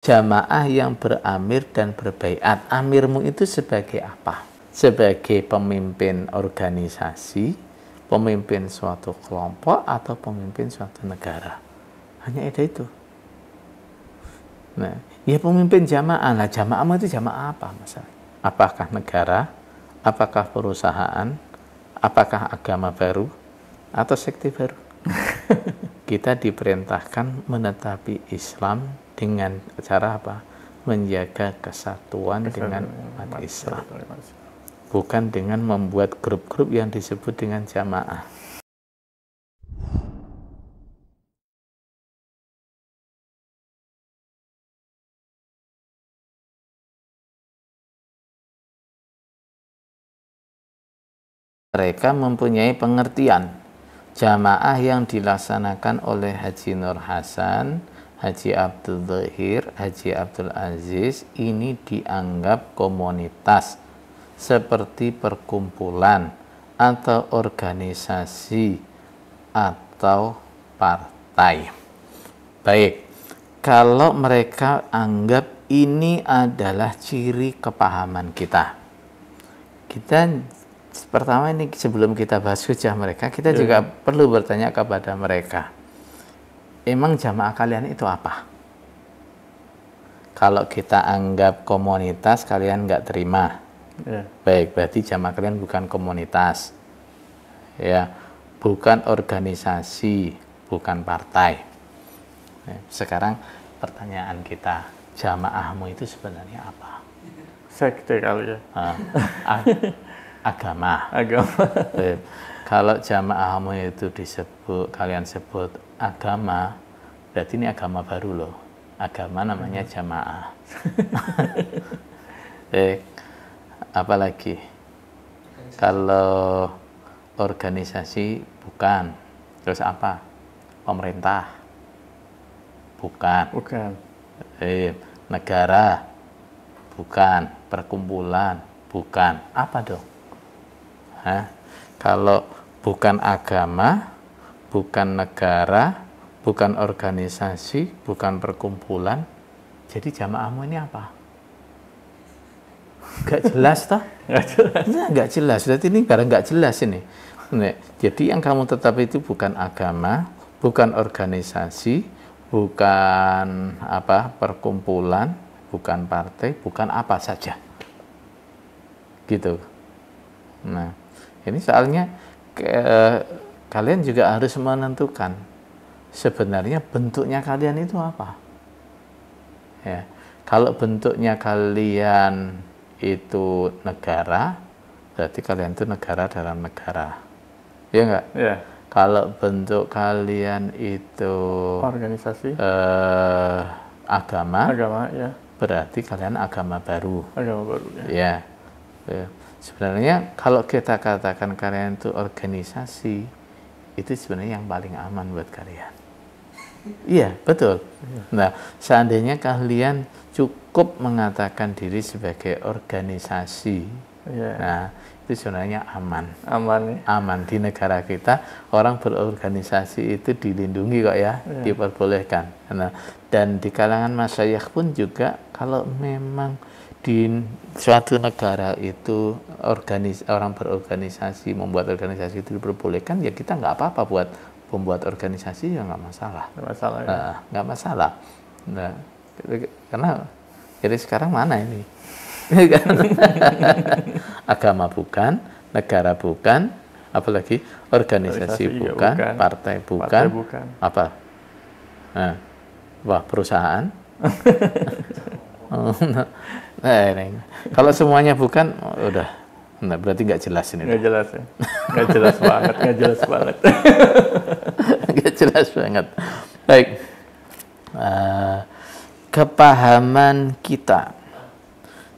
Jamaah yang beramir dan berbaiat. Amirmu itu sebagai apa? Sebagai pemimpin organisasi, pemimpin suatu kelompok, atau pemimpin suatu negara. Hanya itu. Nah, ya pemimpin jamaah. Nah, jamaahmu itu jamaah apa masalah? Apakah negara? Apakah perusahaan? Apakah agama baru? Atau sekte baru? Kita diperintahkan menetapi Islam dengan cara apa? Menjaga kesatuan dengan umat Islam. Bukan dengan membuat grup-grup yang disebut dengan jamaah. Mereka mempunyai pengertian jamaah yang dilaksanakan oleh Haji Nur Hasan, Haji Abdul Zahir, Haji Abdul Aziz ini dianggap komunitas seperti perkumpulan atau organisasi atau partai. Baik, kalau mereka anggap ini adalah ciri kepahaman kita. Pertama ini sebelum kita bahas hujah mereka, kita juga perlu bertanya kepada mereka. Emang jamaah kalian itu apa? Kalau kita anggap komunitas, kalian nggak terima. Baik, berarti jamaah kalian bukan komunitas. Ya, bukan organisasi, bukan partai. Sekarang pertanyaan kita, jamaahmu itu sebenarnya apa? Sekte kali ya. Agama. Kalau jamaahmu itu kalian sebut agama, berarti ini agama baru loh. Agama namanya jamaah. Apalagi kalau organisasi bukan. Terus apa? Pemerintah bukan. Negara bukan. Perkumpulan bukan. Apa dong? Kalau bukan agama, bukan negara, bukan organisasi, bukan perkumpulan, jadi jamaahmu ini apa? Gak jelas toh? Gak jelas. Berarti ini barang gak jelas ini. Jadi yang kamu tetap itu bukan agama, bukan organisasi, bukan perkumpulan, bukan partai, bukan apa saja. Gitu. Nah, ini soalnya kalian juga harus menentukan sebenarnya bentuknya kalian itu apa. Ya, kalau bentuknya kalian itu negara, berarti kalian itu negara dalam negara. Ya enggak? Ya. Kalau bentuk kalian itu organisasi, agama, ya. Berarti kalian agama baru. Agama baru ya. Sebenarnya kalau kita katakan kalian itu organisasi, itu sebenarnya yang paling aman buat kalian. Iya, betul. Nah, seandainya kalian cukup mengatakan diri sebagai organisasi, nah itu sebenarnya aman. Aman di negara kita, orang berorganisasi itu dilindungi kok ya, diperbolehkan. Nah, dan di kalangan masyayikh pun juga kalau memang di suatu negara itu orang berorganisasi, membuat organisasi itu diperbolehkan, ya kita nggak apa-apa buat membuat organisasi, ya nggak masalah. Nggak masalah. Nah, karena jadi sekarang mana ini? Agama bukan, negara bukan, apalagi organisasi bukan, partai bukan, apa? Nah, perusahaan. Kalau semuanya bukan, udah, berarti nggak jelas ini. Nggak jelas ya, nggak jelas banget, nggak jelas banget. Nggak jelas banget. Baik, kepahaman kita,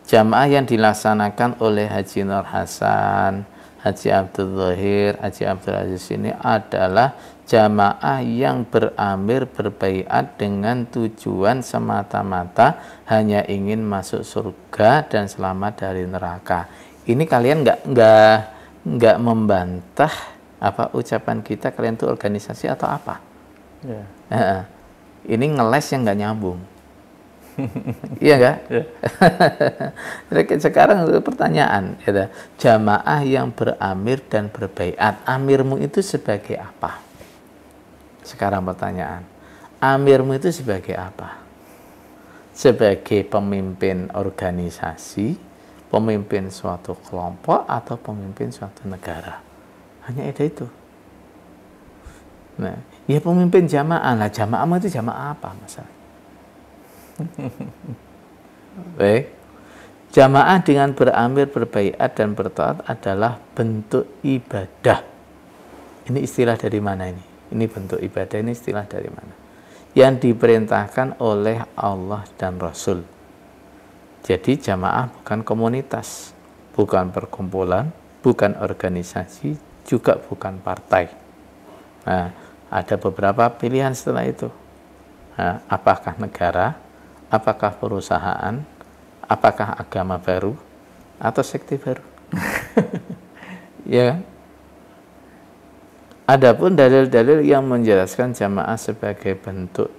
jamaah yang dilaksanakan oleh Haji Nur Hasan, Haji Abdul Zahir, Haji Abdul Aziz ini adalah jamaah yang beramir berbaiat dengan tujuan semata-mata hanya ingin masuk surga dan selamat dari neraka. Ini kalian nggak membantah apa ucapan kita kalian itu organisasi atau apa? Ini ngeles yang nggak nyambung. Iya enggak? Ya. Jadi sekarang pertanyaan, ya, jamaah yang beramir dan berbaiat, amirmu itu sebagai apa? Sekarang pertanyaan, amirmu itu sebagai apa? Sebagai pemimpin organisasi, pemimpin suatu kelompok, atau pemimpin suatu negara? Hanya itu. Nah, ya pemimpin jamaah. Nah, jamaahmu itu jamaah apa, masalah? Baik. Jamaah dengan beramir, berbaiat, dan bertaat adalah bentuk ibadah. Ini istilah dari mana ini? Ini bentuk ibadah, ini istilah dari mana? Yang diperintahkan oleh Allah dan Rasul. Jadi jamaah bukan komunitas, bukan perkumpulan, bukan organisasi, juga bukan partai. Nah, ada beberapa pilihan setelah itu. Nah, apakah negara, apakah perusahaan, apakah agama baru, atau sekte baru? Ya kan? Adapun dalil-dalil yang menjelaskan jamaah sebagai bentuk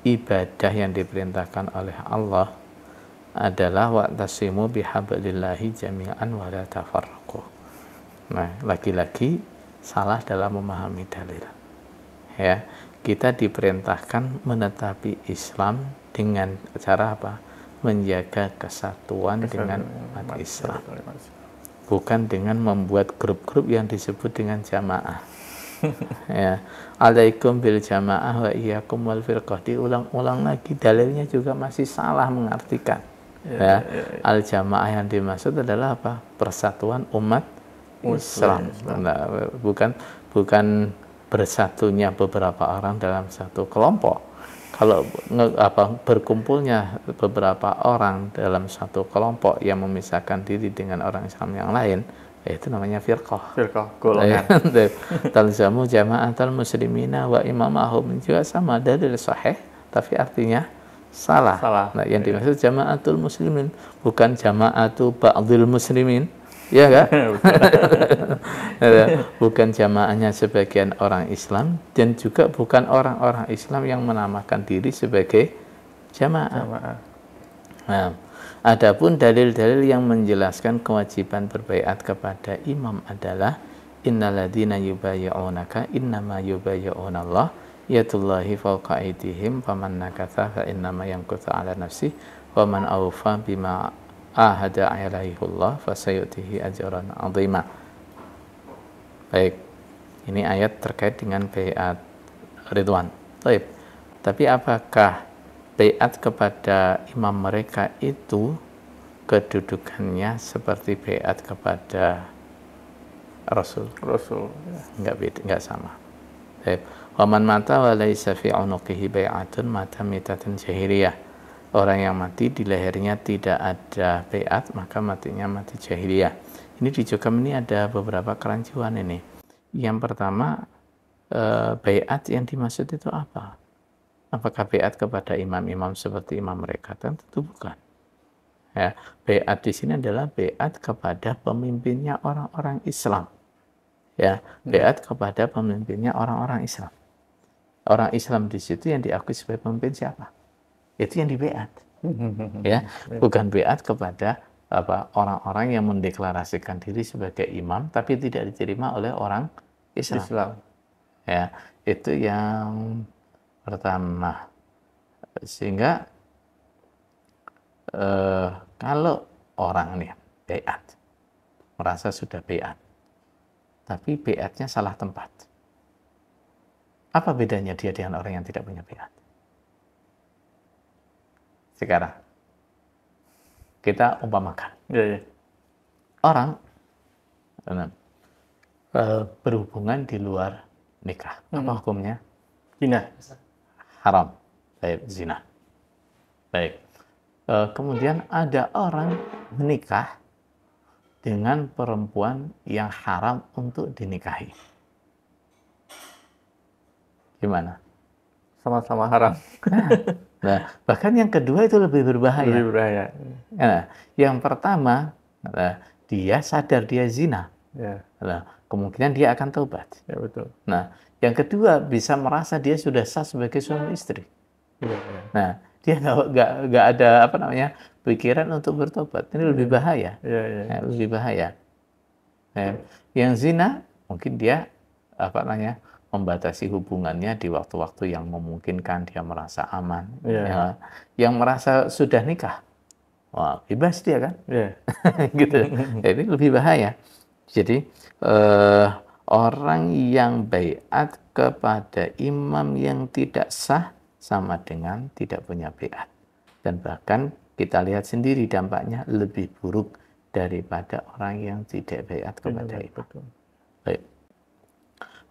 ibadah yang diperintahkan oleh Allah adalah wa'tasimu bihablillahi jami'an wa la tafarraqu. Nah, lagi-lagi salah dalam memahami dalil. Ya, kita diperintahkan menetapi Islam dengan cara apa? Menjaga kesatuan dengan umat Islam. Bukan dengan membuat grup-grup yang disebut dengan jamaah. Ya, alaikum bil jamaah wa iyyakum wal firqah. Diulang-ulang lagi, dalilnya juga masih salah mengartikan. Ya. Al jamaah yang dimaksud adalah apa? Persatuan umat Islam. Nah, bukan bersatunya beberapa orang dalam satu kelompok. Kalau berkumpulnya beberapa orang dalam satu kelompok yang memisahkan diri dengan orang Islam yang lain, itu namanya firqah. Golongan. Talzamu jama'atal muslimina wa imamahum, juga sama, dalil sahih tapi artinya salah. Nah, yang dimaksud jama'atul muslimin bukan jama'atu ba'dil muslimin. Ya kan? Bukan jamaahnya sebagian orang Islam, dan juga bukan orang-orang Islam yang menamakan diri sebagai jamaah. Nah, adapun dalil-dalil yang menjelaskan kewajiban berbaiat kepada imam adalah innalladzina yubayyi'unaka innama yubayyi'unallah yadullahi fawqa aydihim faman nakatha fa innama yanquthu 'ala nafsihi wa man awfa bima ahada alaihullah fasayutihi ajran 'azima. Baik. Ini ayat terkait dengan baiat ridwan. Baik. Tapi apakah baiat kepada imam mereka itu kedudukannya seperti baiat kepada Rasul? Enggak beda, enggak sama. Baik. Wa man mata wa laisa fi 'unuqihi bai'atun mata mitatan jahiliyah. Orang yang mati di lehernya tidak ada baiat, maka matinya mati jahiliyah. Ini di Jogam ini ada beberapa kerancuan ini. Yang pertama, baiat yang dimaksud itu apa? Apakah baiat kepada imam-imam seperti imam mereka? Tentu bukan. Ya, baiat di sini adalah baiat kepada pemimpinnya orang-orang Islam. Ya, baiat kepada pemimpinnya orang-orang Islam. Orang Islam di situ yang diakui sebagai pemimpin siapa? Itu yang dibaiat. Ya, bukan baiat kepada orang-orang yang mendeklarasikan diri sebagai imam tapi tidak diterima oleh orang Islam. Ya, itu yang pertama. Sehingga kalau orang nih baiat, merasa sudah baiat, tapi baiatnya salah tempat. Apa bedanya dia dengan orang yang tidak punya baiat? Sekarang kita umpamakan orang berhubungan di luar nikah. Apa hukumnya? Zina. Haram. Baik, zina. Baik. Kemudian ada orang menikah dengan perempuan yang haram untuk dinikahi. Gimana? Sama-sama haram. Nah, bahkan yang kedua itu lebih berbahaya. Nah, yang pertama, dia sadar dia zina. Nah, kemungkinan dia akan taubat. Ya, betul. Nah, yang kedua bisa merasa dia sudah sah sebagai suami istri. Ya. Nah, dia nggak ada apa namanya pikiran untuk bertobat. Ini lebih bahaya. Lebih bahaya. Yang zina mungkin dia apa namanya membatasi hubungannya di waktu-waktu yang memungkinkan, dia merasa aman. Yang merasa sudah nikah, wah bebas dia kan, gitu. Ini lebih bahaya. Jadi orang yang baiat kepada imam yang tidak sah sama dengan tidak punya baiat. Dan bahkan kita lihat sendiri dampaknya lebih buruk daripada orang yang tidak baiat kepada imam. Baik.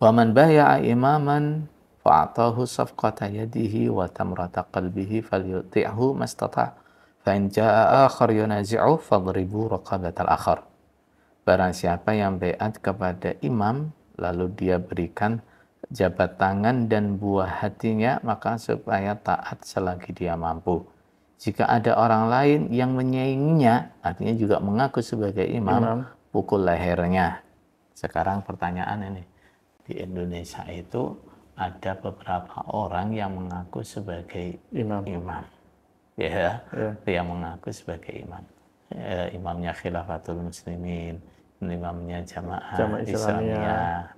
Wa man bai'a imaman fa'atahu safqata yadihi wa tamrata qalbihi falyuti'hu mastata' fa in jaa'a akhar yunazi'u fadribu raqabatal akhar. Barang siapa yang baiat kepada imam lalu dia berikan jabat tangan dan buah hatinya, maka supaya taat selagi dia mampu. Jika ada orang lain yang menyainginya, artinya juga mengaku sebagai imam, pukul lehernya. Sekarang pertanyaan ini, di Indonesia itu ada beberapa orang yang mengaku sebagai imam. Yang mengaku sebagai imam. Imamnya Khilafatul Muslimin, imamnya Jamaah Islamiyah,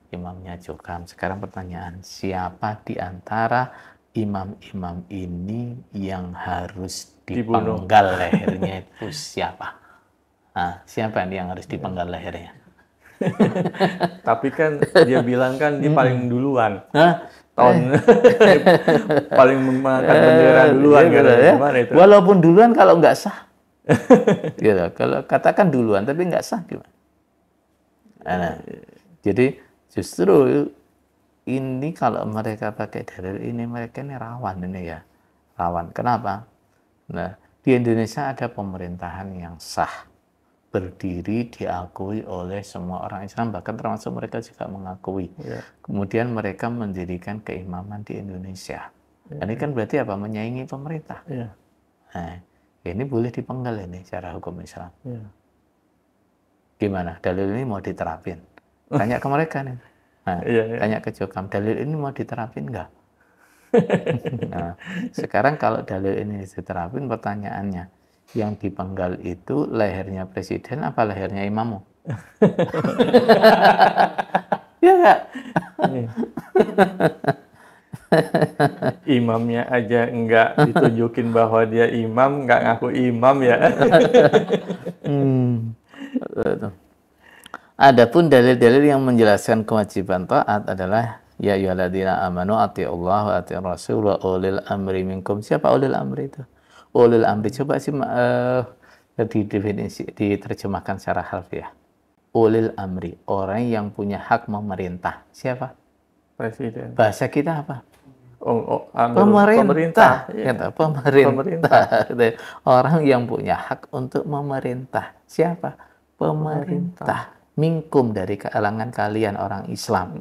imamnya Jokam. Sekarang pertanyaan, siapa di antara imam-imam ini yang harus dipenggal lehernya itu siapa? Siapa yang harus dipenggal lehernya? Tapi kan dia bilang kan dia paling duluan. Paling mengangkat bendera duluan gitu. Gimana itu? Walaupun duluan kalau nggak sah. Gitu. Kalau katakan duluan tapi nggak sah gimana? Jadi justru ini kalau mereka pakai dalil ini, mereka ini rawan ini ya. Rawan. Kenapa? Nah, di Indonesia ada pemerintahan yang sah, berdiri, diakui oleh semua orang Islam, bahkan termasuk mereka juga mengakui. Kemudian mereka mendirikan keimaman di Indonesia. Ini kan berarti apa? Menyaingi pemerintah. Nah, ini boleh dipenggal ini secara hukum Islam. Gimana? Dalil ini mau diterapin? Tanya ke mereka nih. Tanya ke Jokam, dalil ini mau diterapin nggak? Nah, sekarang kalau dalil ini diterapin, pertanyaannya, yang dipenggal itu lehernya presiden apa lehernya imammu? Ya nggak? Imamnya aja nggak ditunjukin bahwa dia imam, nggak ngaku imam ya. Adapun dalil-dalil yang menjelaskan kewajiban taat adalah ya ayyuhalladzina amanu atiiullah wa atiiur rasul wa ulil amri minkum. Siapa ulil amri itu? Ulil amri coba sih diterjemahkan secara harfiah. Ulil amri, orang yang punya hak memerintah. Siapa? Presiden. Bahasa kita apa? Pemerintah. Pemerintah. Orang yang punya hak untuk memerintah. Siapa? Pemerintah. Minkum, dari kalangan kalian orang Islam.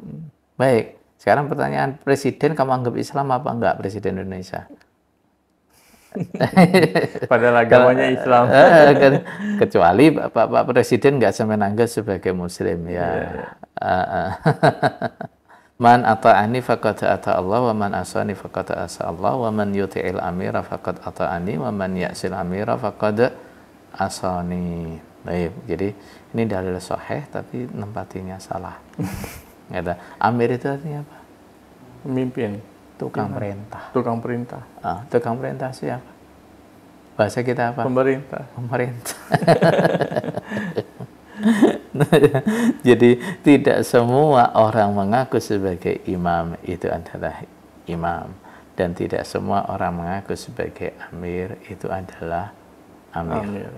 Baik, sekarang pertanyaan, presiden kamu anggap Islam apa enggak, presiden Indonesia? Padahal agamanya Islam. Kecuali Pak Presiden nggak sampai nanggap sebagai Muslim ya. Man ata'ani faqad ata Allah wa man asani faqad asa Allah wa man yuti'il amira faqad ata'ani wa man ya'sil amira faqad asani. Baik, jadi ini dalil sahih tapi nempatinya salah. Amir itu artinya apa? Pemimpin. Tukang perintah. Tukang perintah. Tukang perintah siapa? Bahasa kita apa? Pemerintah. Pemerintah. Jadi tidak semua orang mengaku sebagai imam itu adalah imam, dan tidak semua orang mengaku sebagai amir itu adalah amir.